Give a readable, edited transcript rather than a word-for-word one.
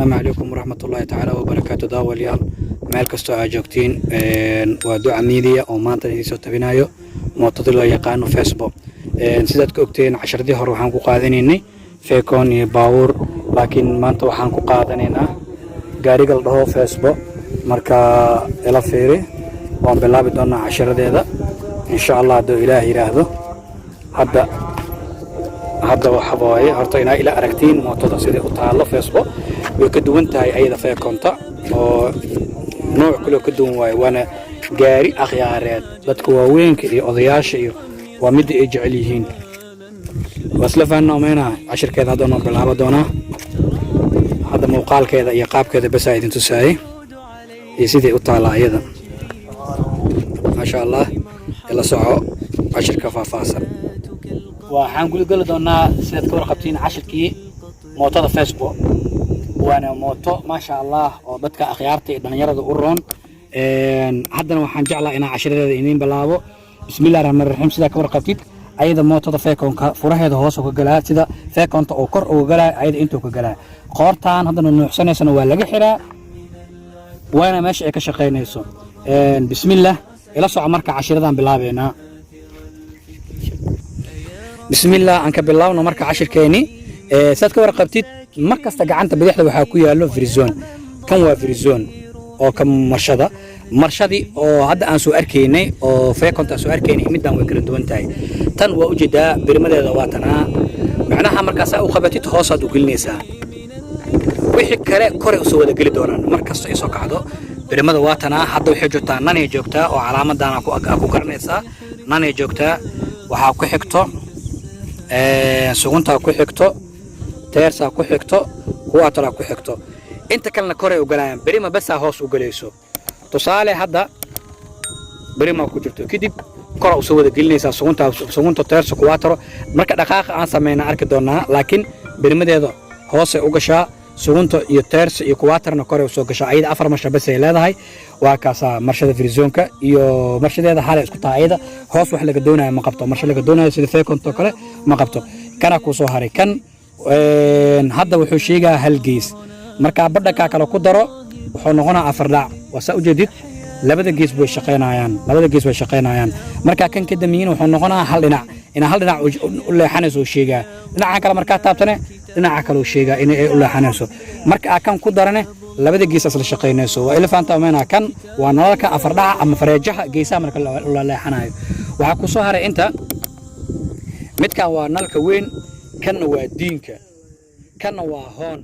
السلام عليكم ورحمة الله تعالى وبركاته داوليال meel kastoo aad joogtiin waa duca media oo maanta idin soo tabinayo mootada loo yaqaan Facebook sidaad ka ogteen casharadii hore waxaan ku qaadanaynay Fekon iyo Baawur laakiin maanta waxaan ku qaadanaynaa gaariga la dhaho Facebook marka ila fiiri waan bilaabi doonaa casharadeeda insha Allah haduu Ilaahay yiraahdo hadda waxa waaye horta inaa ila aragtiin mootada sida u taalo Facebook way ka duwan tahay ayada Fekonta oo nooc kale ka duwan waay waana gaari akhyaareed dadka waaweynka iyo odayaasha iyo waa mid ay jecel yihiin wasla faano meena cashirkeeda hadda noo bilaabo doonaa hadda muuqaalkeeda iyo qaabkeeda bas ay idin tusay iyo sidii u taala ayada ma sha Allah ila soco cashirka faahfaahsan waxaan guli gali doonaa sidaad ka warqabtiin cashirkii mootada Facebook وانا موتو ما شاء الله وبدك اخيارتي دنيرده uroon haddana waxaan jeclaa inaan cashireeda idin bilaabo bismillaahir rahmaanir rahiim sida ka warqabtid ayada mootada Fekonka furaheeda hoos uga galaa sida Fekonta oo kor uga galaa ayada inta uga galaa qoortaan haddana nuuxsanaysana waa laga xiraa waana meesha ay ka shaqeynayso bismillaah ila soo marka cashiradan bilaabeena bismillaah aan ka bilaawno marka cashirkeeni sad ka warqabtid markasta gacanta bidixda waxa ku yaalo Verizon kan waa Verizon oo ka marshadi oo hadda aan soo arkaynay oo Fekonta soo arkaynay midaan way kala duwan tahay tan waa u jeedaa birmadeeda waa tanaa macnaha markaas uu qabatid hoos aad u gelinaysaa wixii kale kore u soo wada gali doonaan markasta ay soo kacdo birmada waa tanaa hadda waxay joogtaa nanay joogtaa oo calaamadan ku garanaysaa nanay joogtaa waxa ku xigto sugunta ku xigto teersa ku xigto kuwa tala ku xigto inta kalena kore u galayaan birima bas hoos u galayso tusaale hadda birima ku jirto kadib kor u soo wada gelinaysa sugunta teersa kuwa taro marka dhaqaaqa aan sameeyna arki doonaa laakiin birimadeeda hoos u gashaa sugunta iyo teersa iyo kuwa tarna kore u soo gashaa ayada afar marsha bas ay leedahay waa kaasa marshada Verizonka iyo marshadeeda hal isku tahay ayada hoos wax laga doonayo ma qabto marsha laga doonayo sida Fekonta kale ma qabto kana ku soo haray kan hadda wuxuu sheegaa hal gees marka badhaka kala ku daro wuxuu noqonaa afar dhac wasa u jeedid labada gees way shaqeynayaan marka kan ka damiin wuxuu noqonaa hal dhinac u leexanayso sheegaa dhinaca kale marka taabtane dhinaca kale uu sheegaa in ay u leexanayso marka kan ku darane labada gees asla shaqeynayso waa elephanta meena kan waa nalalka afar dhac ama fareejaha geesaha marka la leexanayo waxa ku soo haray inta midkan waa nalka weyn كنا ودينك كنا وهون